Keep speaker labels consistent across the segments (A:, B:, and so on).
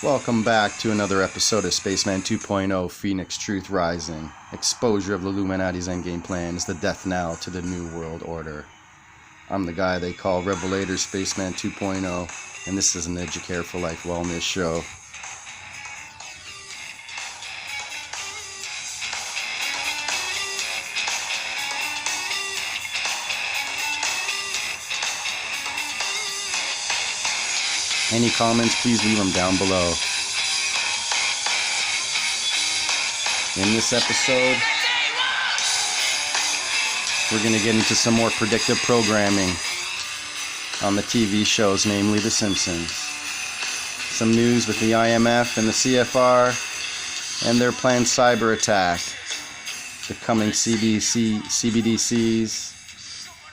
A: Welcome back to another episode of Spaceman 2.0 Phoenix Truth Rising. Exposure of the Illuminatis Endgame Plan is the death knell to the New World Order. I'm the guy they call Revelator Spaceman 2.0, and this is an Educare for Life wellness show. Any comments, please leave them down below. In this episode, we're going to get into some more predictive programming on the TV shows, namely The Simpsons. Some news with the IMF and the CFR and their planned cyber attack, the coming CBDCs,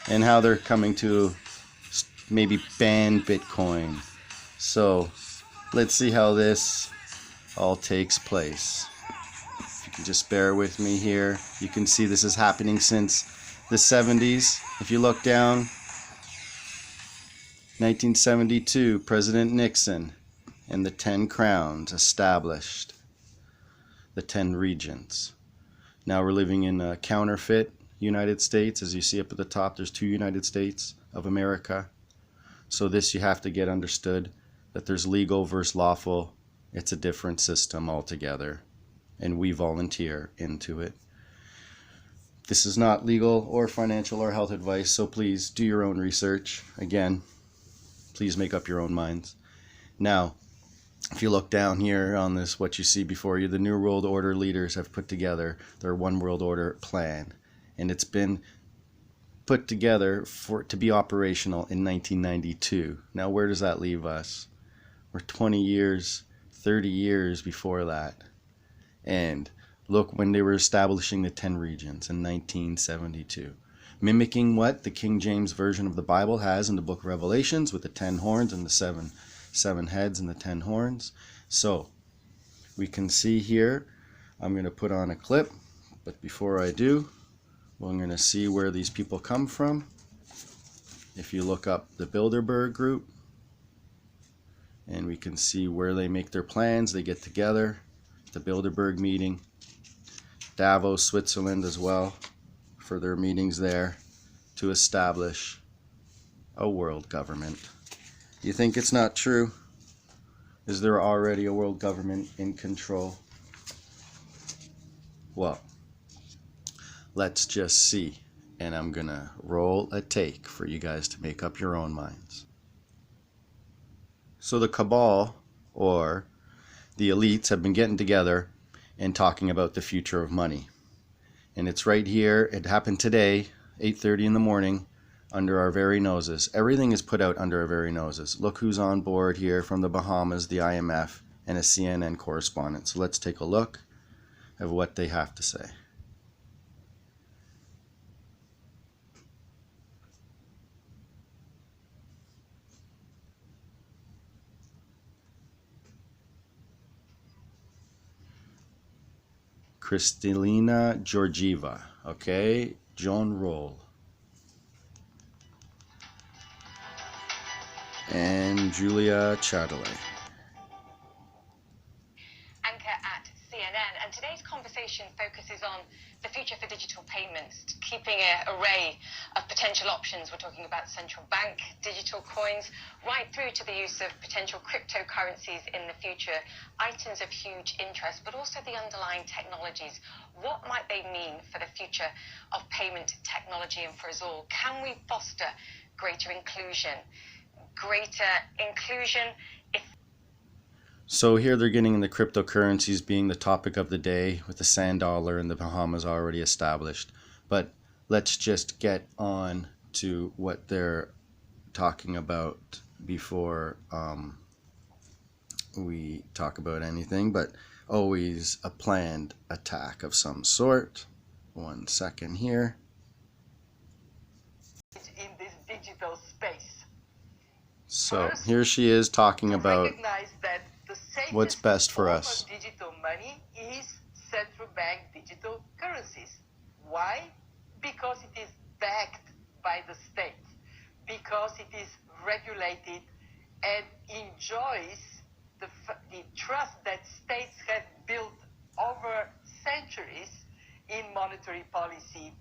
A: and how they're coming to maybe ban Bitcoin. So, let's see how this all takes place. If you can just bear with me here, you can see this is happening since the 70s. If you look down, 1972, President Nixon and the 10 crowns established the 10 regions. Now we're living in a counterfeit United States. As you see up at the top, there's 2 United States of America. So this you have to get understood, that there's legal versus lawful. It's a different system altogether, and we volunteer into it. This is not legal or financial or health advice, so please do your own research. Again, please make up your own minds. Now, if you look down here on this, what you see before you, the New World Order leaders have put together their One World Order plan, and it's been put together for it to be operational in 1992. Now, where does that leave us? We're 20 years, 30 years before that. And look when they were establishing the 10 regions in 1972. Mimicking what the King James Version of the Bible has in the book of Revelations, with the 10 horns and the seven heads and the 10 horns. So, we can see here, I'm going to put on a clip, but before I do, we're going to see where these people come from. If you look up the Bilderberg group, and we can see where they make their plans. They get together, the Bilderberg meeting, Davos, Switzerland as well, for their meetings there to establish a world government. You think it's not true? Is there already a world government in control? Well, let's just see. And I'm gonna roll a take for you guys to make up your own minds. So the cabal, or the elites, have been getting together and talking about the future of money. And it's right here. It happened today, 8:30 in the morning, under our very noses. Everything is put out under our very noses. Look who's on board here from the Bahamas, the IMF, and a CNN correspondent. So let's take a look at what they have to say. Kristalina Georgieva, okay, John Roll, and Julia Chatterley.
B: Anchor at CNN, and today's conversation focuses on the future for digital payments, keeping an array of potential options. We're talking about central bank, digital coins, right through to the use of potential cryptocurrencies in the future, items of huge interest, but also the underlying technologies. What might they mean for the future of payment technology and for us all? Can we foster greater inclusion?
A: So here they're getting the cryptocurrencies being the topic of the day, with the sand dollar in the Bahamas already established. But let's just get on to what they're talking about before we talk about anything, but always a planned attack of some sort. 1 second here.
C: In this digital space.
A: So here she is talking about what's best for us.
C: Digital money is central bank digital currencies. Why? Because it is backed by the state, because it is regulated and enjoys the trust that states have built over centuries in monetary policy.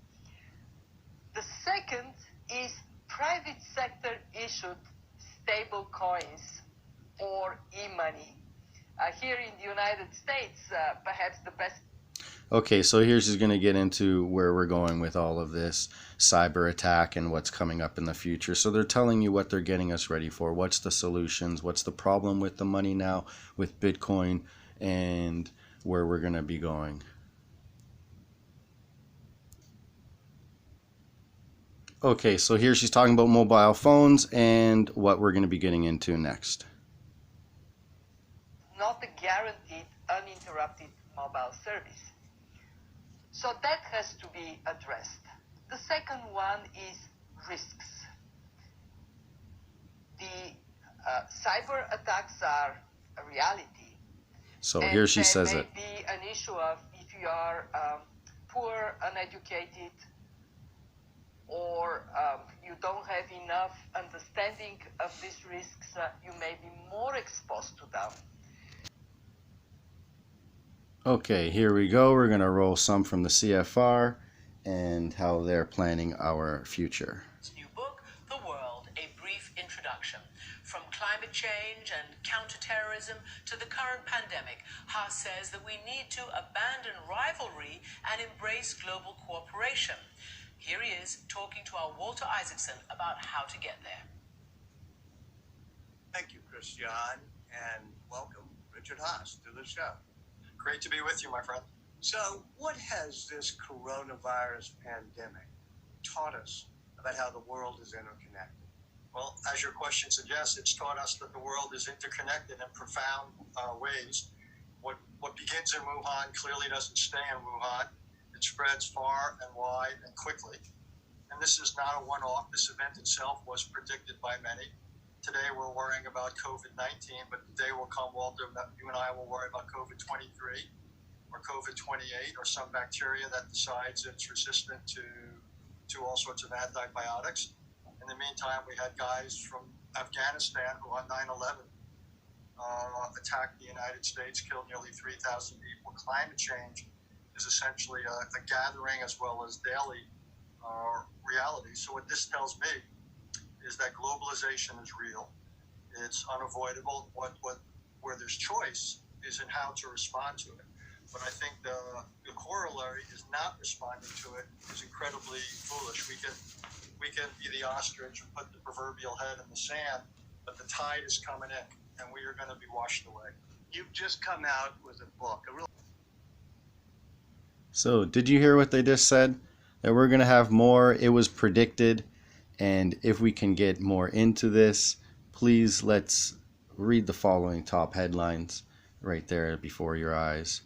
C: The second is private sector issued stable coins or e-money. Here in the United States, perhaps the best.
A: Okay, so here's just going to get into where we're going with all of this cyber attack and what's coming up in the future. So they're telling you what they're getting us ready for. What's the solutions? What's the problem with the money now, with Bitcoin, and where we're going to be going. Okay, so here she's talking about mobile phones and what we're going to be getting into next.
C: Not a guaranteed uninterrupted mobile service. So that has to be addressed. The second one is risks. The cyber attacks are a reality.
A: So here she says it.
C: There may be an issue of if you are poor, uneducated, or you don't have enough understanding of these risks, you may be more exposed to them.
A: Okay, here we go. We're going to roll some from the CFR and how they're planning our future.
D: New book, The World, A Brief Introduction. From climate change and counterterrorism to the current pandemic, Haas says that we need to abandon rivalry and embrace global cooperation. Here he is talking to our Walter Isaacson about how to get there.
E: Thank you, Christian, and welcome, Richard Haas, to the show.
F: Great to be with you, my friend.
E: So, what has this coronavirus pandemic taught us about how the world is interconnected?
F: Well, as your question suggests, it's taught us that the world is interconnected in profound ways. What begins in Wuhan clearly doesn't stay in Wuhan. It spreads far and wide and quickly. And this is not a one-off. This event itself was predicted by many. Today we're worrying about COVID-19, but the day will come, Walter, that you and I will worry about COVID-23 or COVID-28 or some bacteria that decides it's resistant to all sorts of antibiotics. In the meantime, we had guys from Afghanistan who on 9/11 attacked the United States, killed nearly 3,000 people. Climate change is essentially a gathering as well as daily reality. So what this tells me is that globalization is real. It's unavoidable. Where there's choice is in how to respond to it. But I think the corollary is not responding to it is incredibly foolish. We can be the ostrich and put the proverbial head in the sand, but the tide is coming in, and we are going to be washed away.
E: You've just come out with a book, a real.
A: So did you hear what they just said? That we're going to have more. It was predicted. And if we can get more into this, please let's read the following top headlines right there before your eyes.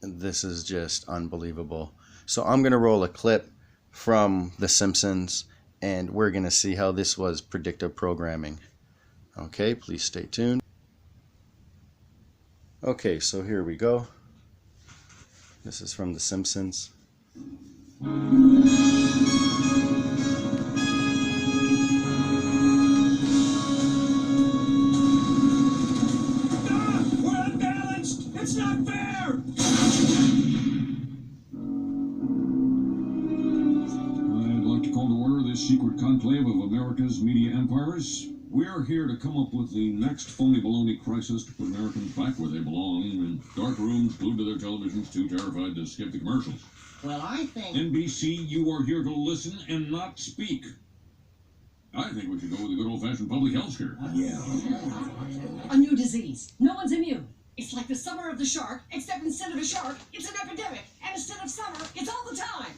A: This is just unbelievable. So I'm going to roll a clip from The Simpsons, and we're going to see how this was predictive programming. Okay, please stay tuned. Okay, so here we go. This is from The Simpsons.
G: Secret conclave of America's media empires. We're here to come up with the next phony baloney crisis to put Americans back where they belong, in dark rooms glued to their televisions, too terrified to skip the commercials.
H: Well, I think...
G: NBC, you are here to listen and not speak. I think we should go with a good old-fashioned public health scare.
H: Yeah.
I: A new disease. No one's immune. It's like the summer of the shark, except instead of a shark, it's an epidemic. And instead of summer, it's all the time.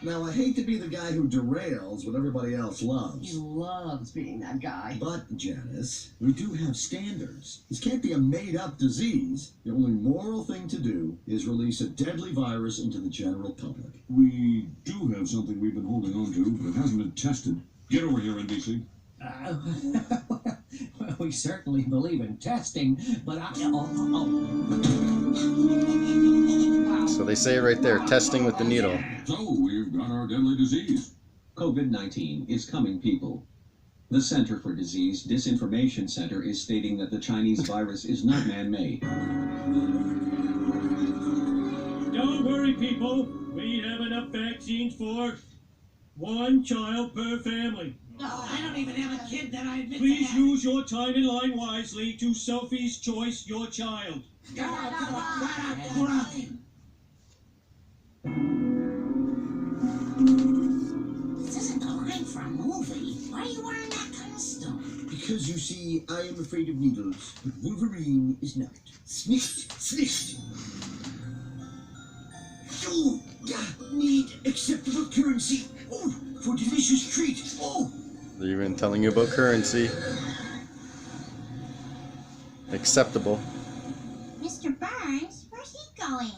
H: Now, I hate to be the guy who derails what everybody else
I: He
H: loves.
I: loves being that guy.
H: But, Janice, we do have standards. This can't be a made-up disease. The only moral thing to do is release a deadly virus into the general public.
G: We do have something we've been holding on to, but it hasn't been tested. Get over here, NBC.
J: Well, we certainly believe in testing, but
A: So they say right there, testing with the needle.
G: So we've got our deadly disease.
J: COVID-19 is coming, people.
K: The Center for Disease Disinformation Center is stating that the Chinese virus is not man-made.
L: Don't worry, people. We have enough vaccines for 1 child per family.
I: No, I don't even have a kid that I admit
L: Please
I: to having.
L: use your time in line wisely to Sophie's Choice your child.
I: This isn't the line for a movie. Why are you wearing that costume?
H: Because you see, I am afraid of needles, but Wolverine is not. Sniffed, sniffed. You need acceptable currency. Oh, for delicious treat. Oh.
A: They're even telling you about currency. Acceptable.
M: Mr. Burns, where's he going?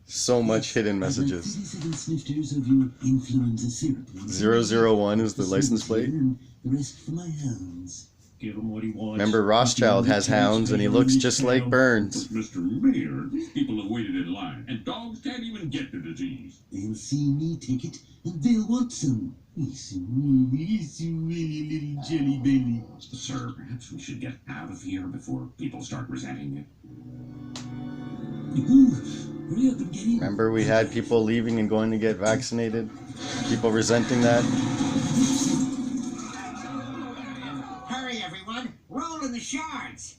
A: So much hidden messages.
H: 37 snifters of your influenza syrup.
A: 001 is the license plate.
H: The rest for my hounds.
L: Give him what he wants.
A: Remember, Rothschild has hounds and he looks just like Burns.
G: Mr. Mayor, these people have waited in line, and dogs can't even get the disease.
H: They'll see me take it, and they'll want some. He's so really little jelly belly.
G: Sir, perhaps we should get out of here before people start resenting it.
H: Hurry up and get in.
A: Remember, we had people leaving and going to get vaccinated? People resenting that?
I: Hurry, everyone. Roll in the shards.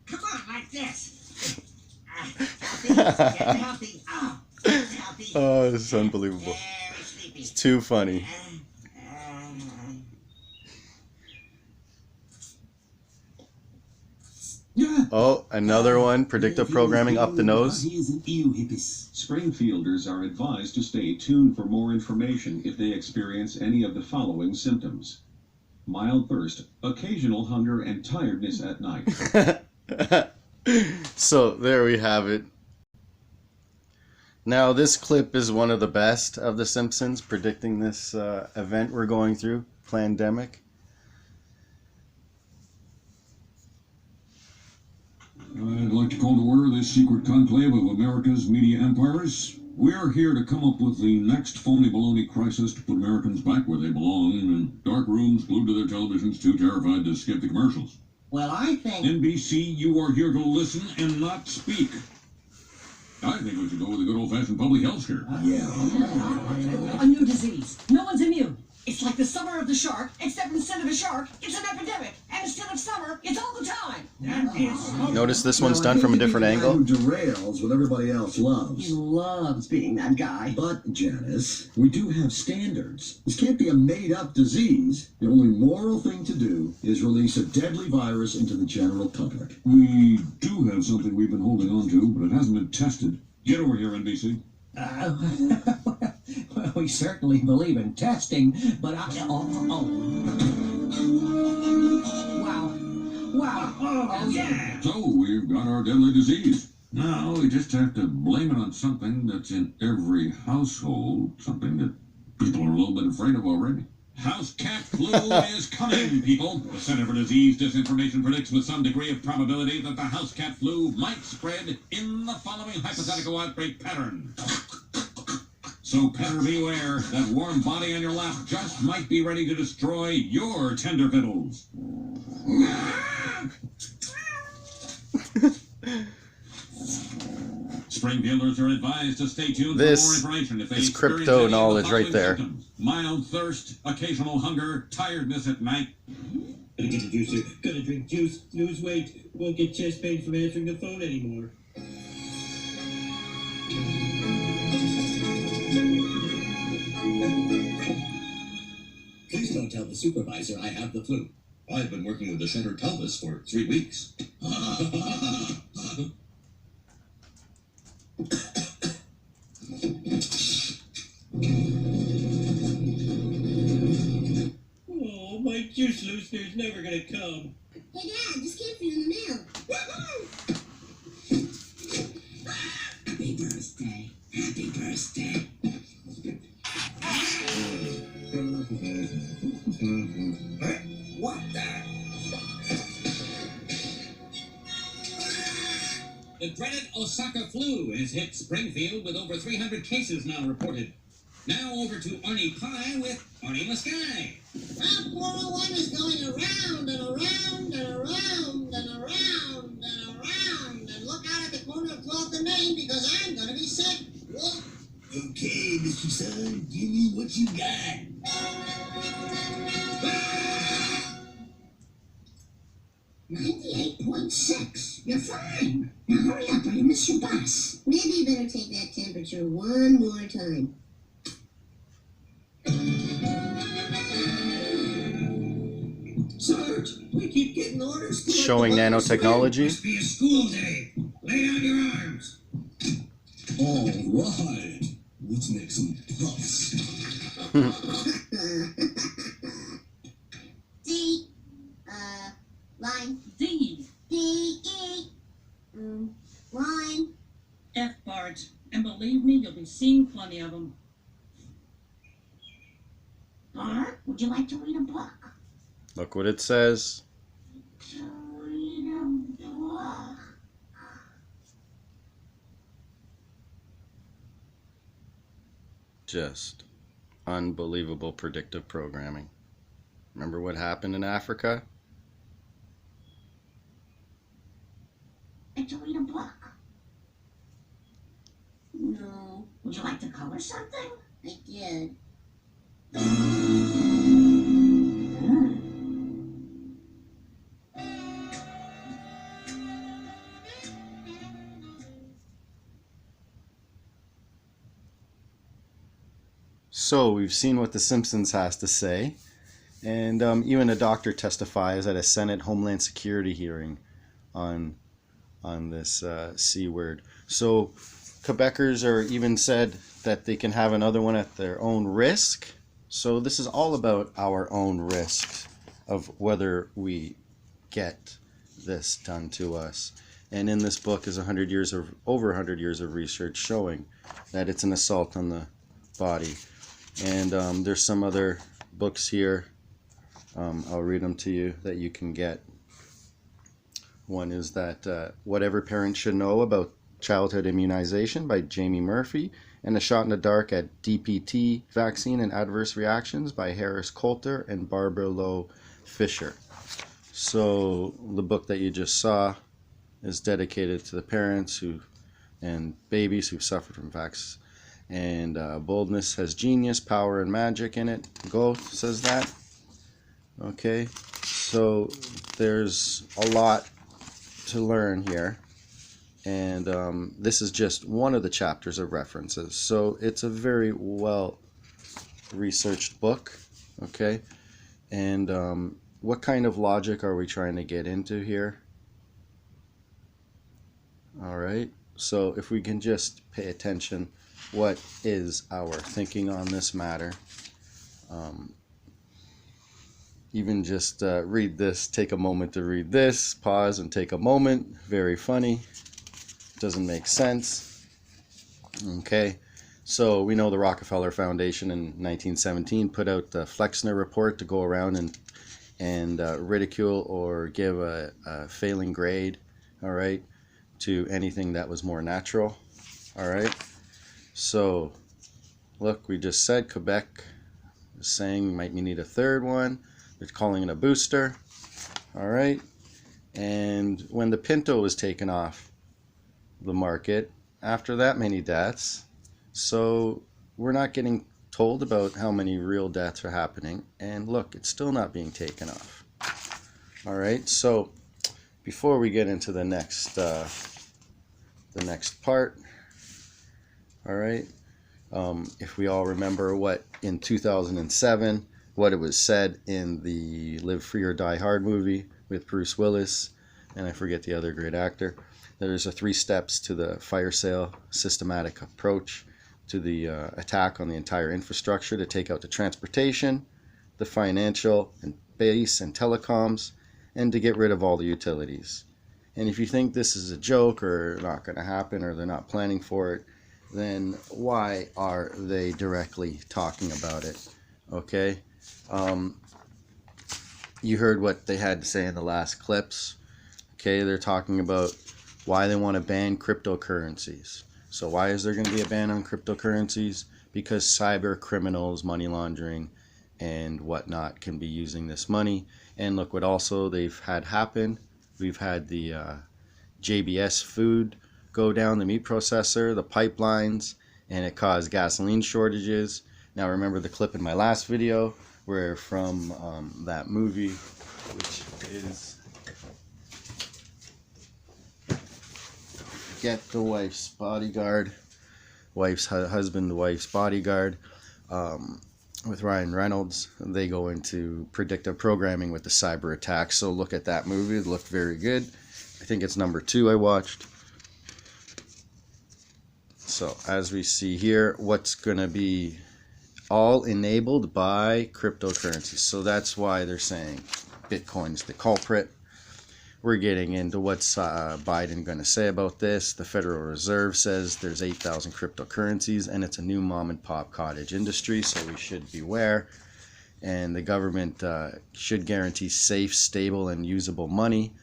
I: Come on, like this. Healthy, healthy. Oh, healthy.
A: Oh, this is unbelievable.
I: Very sleepy.
A: It's too funny. Oh, another one. Predictive programming up the nose.
K: Springfielders are advised to stay tuned for more information if they experience any of the following symptoms: mild thirst, occasional hunger, and tiredness at night.
A: So there we have it. Now this clip is one of the best of The Simpsons, predicting this event we're going through, Plandemic.
G: I'd like to call to order this secret conclave of America's media empires. We're here to come up with the next phony baloney crisis to put Americans back where they belong, in dark rooms glued to their televisions, too terrified to skip the commercials.
I: Well, I think...
G: NBC, you are here to listen and not speak. I think we should go with a good old-fashioned public health scare.
I: A new disease. No one's immune. It's like the summer of the shark, except instead of a shark, it's an epidemic. And instead of summer, it's all the time.
L: That is...
A: Notice this one's done from a different angle.
H: Who derails what everybody else loves.
J: He loves being that guy.
H: But, Janice, we do have standards. This can't be a made-up disease. The only moral thing to do is release a deadly virus into the general public.
G: We do have something we've been holding on to, but it hasn't been tested. Get over here, NBC.
J: Well, we certainly believe in testing, but Wow. Wow. Oh, yeah.
G: So, we've got our deadly disease. Now, we just have to blame it on something that's in every household, something that people are a little bit afraid of already. House cat flu is coming, people. The Center for Disease Disinformation predicts with some degree of probability that the house cat flu might spread in the following hypothetical outbreak pattern. So petter beware, that warm body on your lap just might be ready to destroy your tender fiddles. Springfielders are advised to stay tuned for more information if they
A: is
G: experience
A: crypto
G: any of the
A: knowledge right
G: following
A: there.
G: symptoms: mild thirst, occasional hunger, tiredness at night.
L: Gonna get a juicer, gonna drink juice, lose weight, won't get chest pain from answering the phone anymore.
N: Please don't tell the supervisor I have the flu. I've been working with the Center Telvis for 3 weeks.
L: Oh, my juice loosener's never gonna come.
M: Hey, Dad, this came for you in the mail.
I: Happy birthday. Happy birthday.
N: What the?
L: The
N: dreaded Osaka flu has hit Springfield with over 300 cases now reported. Now over to Arnie Pie with Arnie in the Sky.
M: Route 401 is going around and around and around and around and around. And look out at the corner of 12th and Main because I'm going to be sick. Whoa.
N: Okay, Mr. Sun, give me what you got.
M: 98.6. You're fine. Now hurry up or you miss your bus. Maybe you better take that temperature one more time.
J: Sarge, we keep getting orders.
A: Showing nanotechnology.
J: Must be a school day. Lay down your arms.
N: All right, let's make some puffs.
M: D. Line.
I: D.
M: D. E. Line.
I: F, Bart. And believe me, you'll be seeing plenty of them.
M: Bart, would you like to read a book?
A: Look what it says.
M: To read a book.
A: Just unbelievable predictive programming. Remember what happened in Africa?
M: Like to read a book? No. Would you like to color something? I did.
A: So we've seen what the Simpsons has to say, and even a doctor testifies at a Senate Homeland Security hearing on this C word. So Quebecers are even said that they can have another one at their own risk. So this is all about our own risk of whether we get this done to us. And in this book is over 100 years of research showing that it's an assault on the body. And there's some other books here. I'll read them to you that you can get. One is that Whatever Parents Should Know About Childhood Immunization by Jamie Murphy, and A Shot in the Dark at DPT Vaccine and Adverse Reactions by Harris Coulter and Barbara Lowe Fisher. So the book that you just saw is dedicated to the parents and babies who've suffered from vaccines. And boldness has genius, power, and magic in it. Goethe says that. Okay, so there's a lot to learn here, and this is just one of the chapters of references. So it's a very well researched book. Okay, and what kind of logic are we trying to get into here? All right, so if we can just pay attention. What is our thinking on this matter? Even just read this, take a moment to read this, pause and take a moment. Very funny. Doesn't make sense. Okay, so we know the Rockefeller Foundation in 1917 put out the Flexner Report to go around and ridicule or give a failing grade, all right, to anything that was more natural, all right. So, look, we just said Quebec is saying might need a third one. They're calling it a booster. All right. And when the Pinto was taken off the market, after that many deaths, so we're not getting told about how many real deaths are happening. And look, it's still not being taken off. All right. So, before we get into the next part, all right, if we all remember what in 2007, what it was said in the Live Free or Die Hard movie with Bruce Willis, and I forget the other great actor, there's 3 steps to the fire sale systematic approach to the attack on the entire infrastructure to take out the transportation, the financial and base and telecoms, and to get rid of all the utilities. And if you think this is a joke or not going to happen or they're not planning for it, then why are they directly talking about it? Okay, you heard what they had to say in the last clips. Okay, they're talking about why they want to ban cryptocurrencies. So why is there going to be a ban on cryptocurrencies? Because cyber criminals, money laundering, and whatnot can be using this money. And look what also they've had happen. We've had the JBS food go down, the meat processor, the pipelines, and it caused gasoline shortages. Now remember the clip in my last video where from that movie, which is Get the Wife's Bodyguard, wife's husband, the wife's bodyguard, with Ryan Reynolds. They go into predictive programming with the cyber attack. So look at that movie. It looked very good. I think it's number 2 I watched. So as we see here, what's going to be all enabled by cryptocurrencies. So that's why they're saying Bitcoin's the culprit. We're getting into what's Biden going to say about this. The Federal Reserve says there's 8,000 cryptocurrencies and it's a new mom and pop cottage industry, so we should beware. And the government should guarantee safe, stable, and usable money.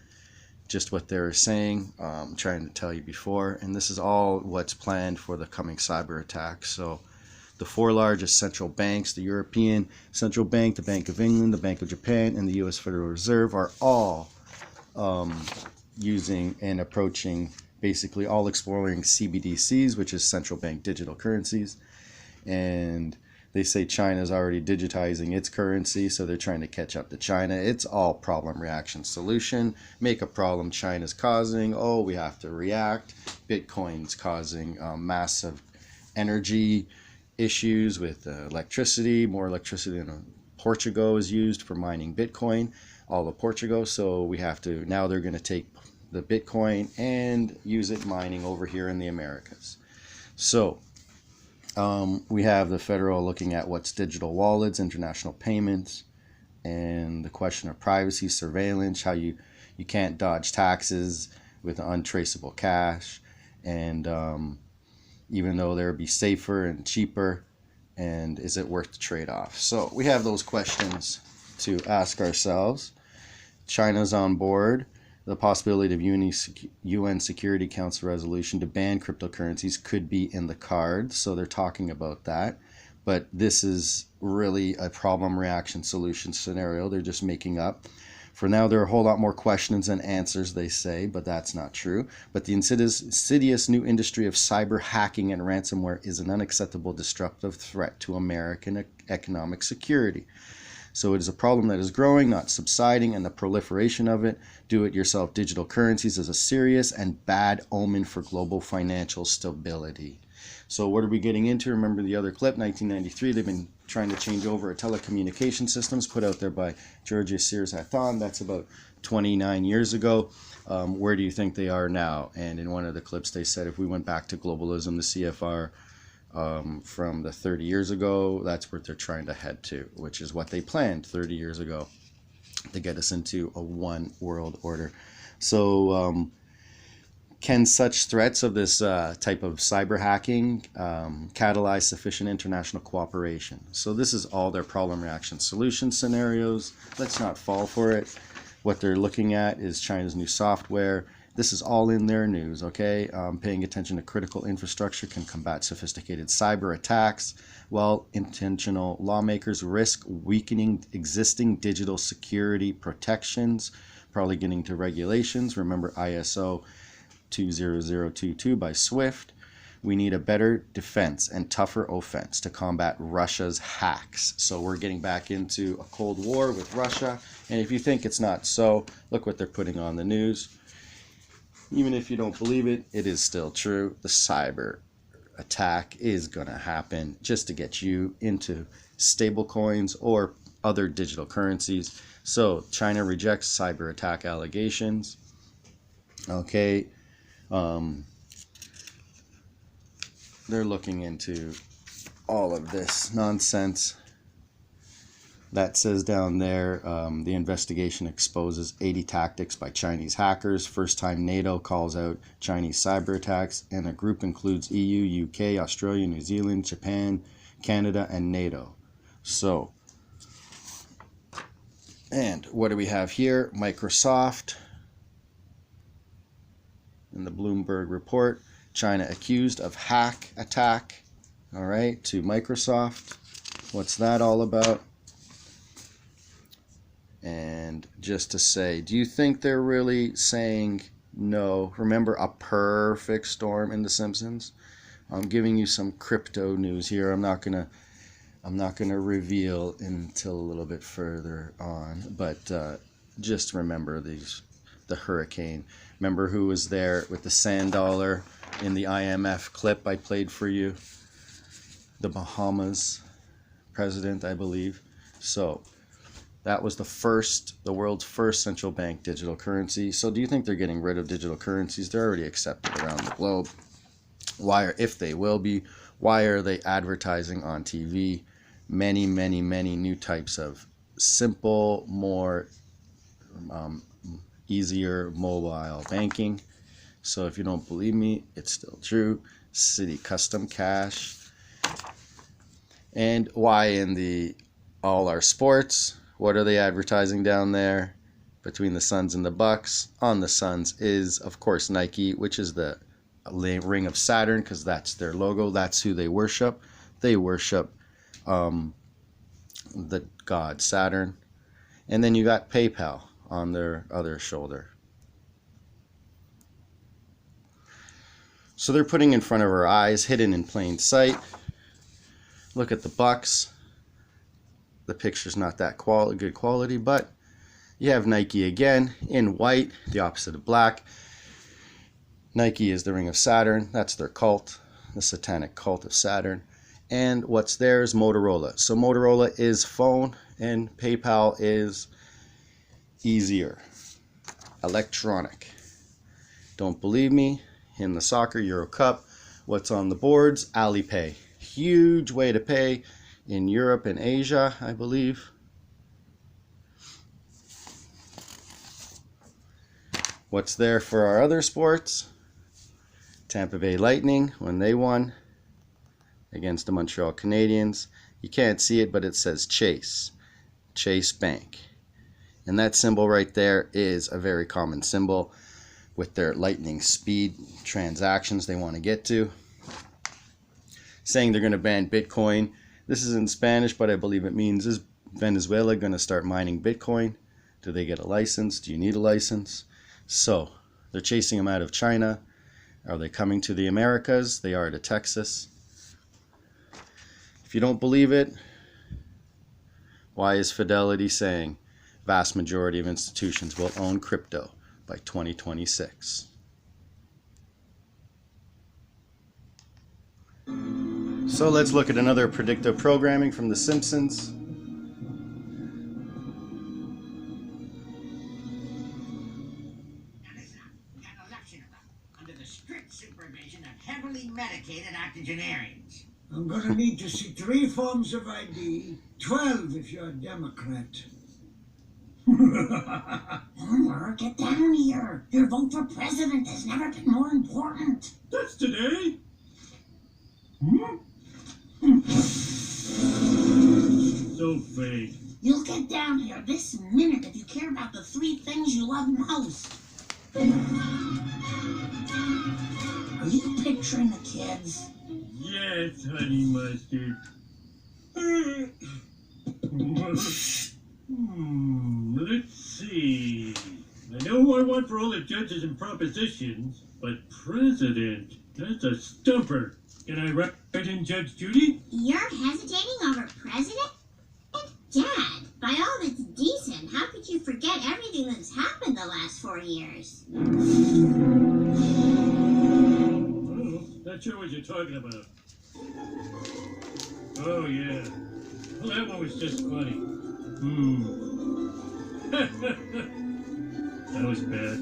A: Just what they were saying, I'm trying to tell you before. And this is all what's planned for the coming cyber attack. So the 4 largest central banks, the European Central Bank, the Bank of England, the Bank of Japan, and the U.S. Federal Reserve are all using and approaching, basically all exploring CBDCs, which is central bank digital currencies. And they say China's already digitizing its currency, so they're trying to catch up to China. It's all problem, reaction, solution. Make a problem China's causing. Oh, we have to react. Bitcoin's causing massive energy issues with electricity. More electricity than Portugal is used for mining Bitcoin. All of Portugal. So we have to, now they're going to take the Bitcoin and use it mining over here in the Americas. So we have the federal looking at what's digital wallets, international payments, and the question of privacy, surveillance, how you can't dodge taxes with untraceable cash, and even though they'll be safer and cheaper, and is it worth the trade-off? So we have those questions to ask ourselves. China's on board. The possibility of UN Security Council resolution to ban cryptocurrencies could be in the cards, so they're talking about that. But this is really a problem, reaction, solution scenario they're just making up. For now, there are a whole lot more questions than answers, they say, but that's not true. But the insidious new industry of cyber hacking and ransomware is an unacceptable disruptive threat to American economic security. So it is a problem that is growing, not subsiding, and the proliferation of it, do-it-yourself digital currencies, is a serious and bad omen for global financial stability. So what are we getting into? Remember the other clip, 1993, they've been trying to change over a telecommunication systems put out there by Georgia Sears Hatton. That's about 29 years ago. Where do you think they are now? And in one of the clips they said if we went back to globalism, the CFR, from the 30 years ago, that's where they're trying to head to, which is what they planned 30 years ago to get us into a one world order. So can such threats of this type of cyber hacking catalyze sufficient international cooperation? So this is all their problem, reaction, solution scenarios. Let's not fall for it. What they're looking at is China's new software. This is all in their news, okay? Paying attention to critical infrastructure can combat sophisticated cyber attacks, while intentional lawmakers risk weakening existing digital security protections, probably getting to regulations. Remember ISO 20022 by SWIFT. We need a better defense and tougher offense to combat Russia's hacks. So we're getting back into a Cold War with Russia. And if you think it's not so, look what they're putting on the news. Even if you don't believe it, it is still true. The cyber attack is going to happen just to get you into stable coins or other digital currencies. So China rejects cyber attack allegations. Okay. They're looking into all of this nonsense. That says down there, the investigation exposes 80 tactics by Chinese hackers. First time NATO calls out Chinese cyber attacks, and the group includes EU, UK, Australia, New Zealand, Japan, Canada, and NATO. So, and what do we have here? Microsoft. in the Bloomberg report. China accused of hack attack, all right, to Microsoft. What's that all about? And just to say, do you think they're really saying no? Remember a perfect storm in The Simpsons? I'm giving you some crypto news here. I'm not gonna reveal until a little bit further on, but just remember the hurricane. Remember who was there with the sand dollar in the IMF clip I played for you? The Bahamas president, I believe. So that was the world's first central bank digital currency. So do you think they're getting rid of digital currencies? They're already accepted around the globe. If they will be, why are they advertising on TV many new types of simple, more easier mobile banking? So if you don't believe me, it's still true. Citi Custom Cash. And why in all our sports, what are they advertising down there between the Suns and the Bucks? On the Suns is, of course, Nike, which is the ring of Saturn, because that's their logo. That's who they worship. They worship the god Saturn. And then you got PayPal on their other shoulder. So they're putting in front of our eyes, hidden in plain sight. Look at the Bucks. The picture's not that good quality, but you have Nike again in white, the opposite of black. Nike is the ring of Saturn. That's their cult, the satanic cult of Saturn. And what's there is Motorola. So Motorola is phone and PayPal is easier, electronic. Don't believe me? In the soccer Euro Cup, what's on the boards? Alipay. Huge way to pay in Europe and Asia, I believe. What's there for our other sports? Tampa Bay Lightning, when they won against the Montreal Canadiens. You can't see it, but it says Chase. Chase Bank. And that symbol right there is a very common symbol with their lightning speed transactions they want to get to. Saying they're going to ban Bitcoin. This is in Spanish, but I believe it means, is Venezuela going to start mining Bitcoin? Do they get a license? Do you need a license? So they're chasing them out of China. Are they coming to the Americas? They are to Texas. If you don't believe it, why is Fidelity saying vast majority of institutions will own crypto by 2026? So let's look at another predictive programming from The Simpsons.
O: An election under the strict supervision of heavily medicated octogenarians.
J: I'm gonna need to see 3 forms of ID, 12 if you're a Democrat.
I: Homer, get down here. Your vote for president has never been more important.
L: That's today. So fake.
I: You'll get down here this minute if you care about the 3 things you love most. Are you picturing the kids?
L: Yes, honey mustard. Let's see. I know who I want for all the judges and propositions, but president, that's a stumper. Can I write in Judge Judy?
P: You're hesitating over president? Dad, by all that's decent, how could you forget everything that's happened the last 4 years?
L: Oh, not sure what you're talking about. Oh, yeah. Well, that one was just funny. That was bad.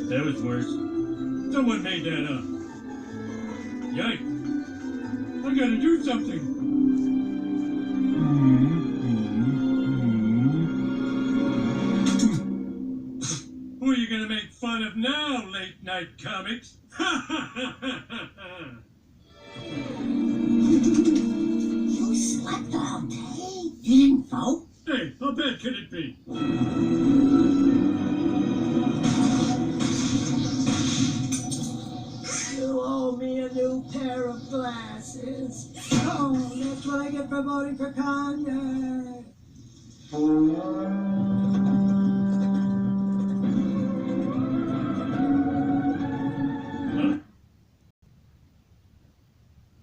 L: That was worse. Someone made that up. Yikes. I gotta do something. Who are you gonna make fun of now, late night comics?
I: You slept all day? You didn't vote?
L: Hey, how bad can it be?
J: a new pair of glasses. Oh, that's what I get for voting for Kanye.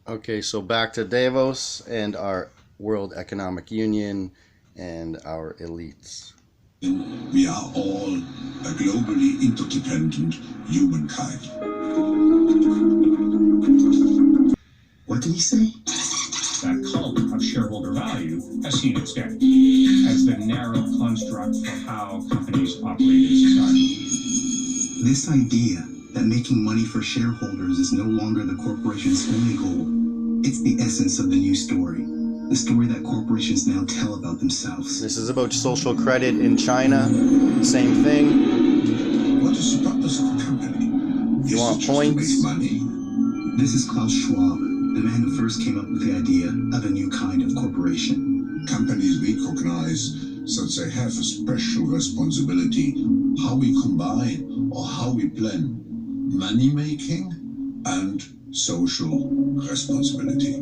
A: Okay, so back to Davos and our World Economic Union and our elites.
Q: We are all a globally interdependent humankind.
H: What did he say?
R: That cult of shareholder value has seen its day as the narrow construct for how companies operate in society.
H: This idea that making money for shareholders is no longer the corporation's only goal. It's the essence of the new story. The story that corporations now tell about themselves.
A: This is about social credit in China. Same thing.
Q: What is the purpose of a company?
A: You want points?
Q: Money?
H: This is Klaus Schwab, the man who first came up with the idea of a new kind of corporation.
Q: Companies recognize that they have a special responsibility how we combine or how we blend money making and social responsibility.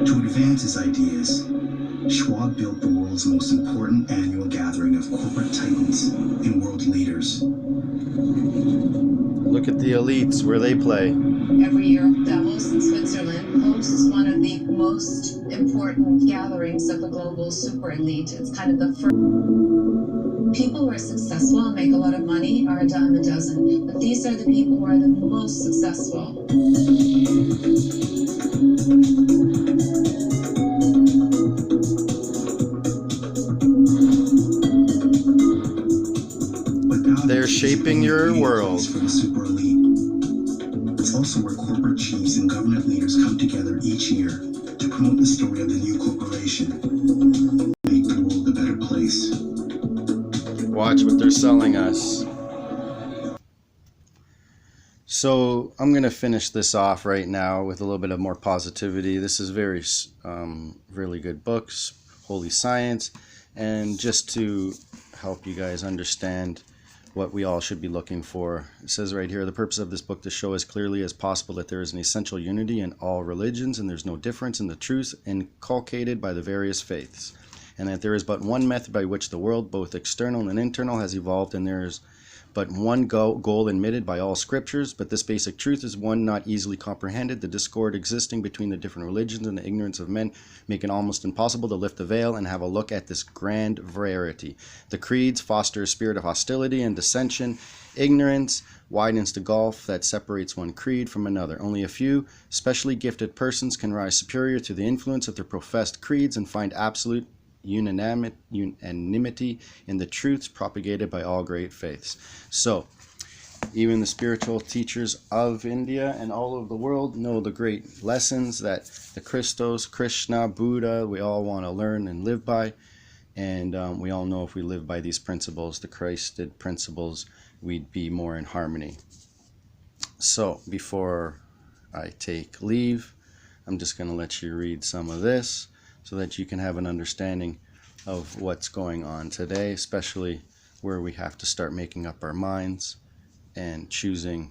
H: To advance his ideas, Schwab built the world's most important annual gathering of corporate titans and world leaders.
A: Look at the elites, where they play.
S: Every year, Davos in Switzerland hosts one of the most important gatherings of the global super elite. It's kind of the first. People who are successful and make a lot of money are a dime a dozen, but these are the people who are the most successful.
A: They're shaping your world.
H: For the super elite. It's also where corporate chiefs and government leaders come together each year to promote the story of the new corporation, make the world a better place.
A: Watch what they're selling us. So I'm going to finish this off right now with a little bit of more positivity. This is really good books, Holy Science, and just to help you guys understand what we all should be looking for. It says right here, the purpose of this book to show as clearly as possible that there is an essential unity in all religions and there's no difference in the truth inculcated by the various faiths, and that there is but one method by which the world, both external and internal, has evolved, and there is but one goal admitted by all scriptures, but this basic truth is one not easily comprehended. The discord existing between the different religions and the ignorance of men make it almost impossible to lift the veil and have a look at this grand variety. The creeds foster a spirit of hostility and dissension. Ignorance widens the gulf that separates one creed from another. Only a few specially gifted persons can rise superior to the influence of their professed creeds and find absolute unanimity in the truths propagated by all great faiths. So, even the spiritual teachers of India and all over the world know the great lessons that the Christos, Krishna, Buddha, we all want to learn and live by. And we all know if we live by these principles, the Christed principles, we'd be more in harmony. So, before I take leave, I'm just going to let you read some of this, so that you can have an understanding of what's going on today, especially where we have to start making up our minds and choosing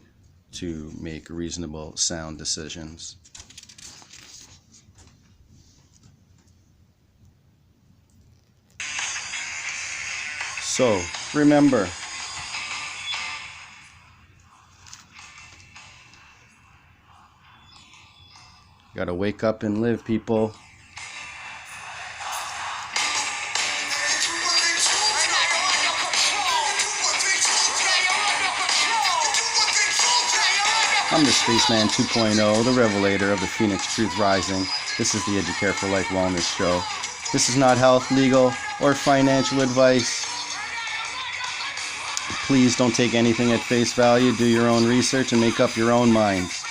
A: to make reasonable, sound decisions. So, remember, you gotta wake up and live, people. I'm the Spaceman 2.0, the revelator of the Phoenix Truth Rising. This is the Educare for Life Wellness Show. This is not health, legal, or financial advice. Please don't take anything at face value. Do your own research and make up your own minds.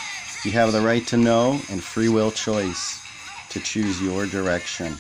A: You have the right to know and free will choice to choose your direction.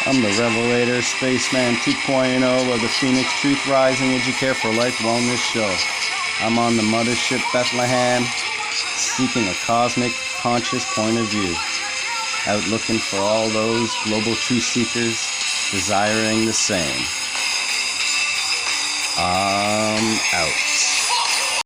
A: I'm the Revelator, Spaceman2.0 of the Phoenix Truth Rising Educare for Life Wellness Show. I'm on the mothership Bethlehem, seeking a cosmic, conscious point of view. Out looking for all those global truth seekers desiring the same. I'm out.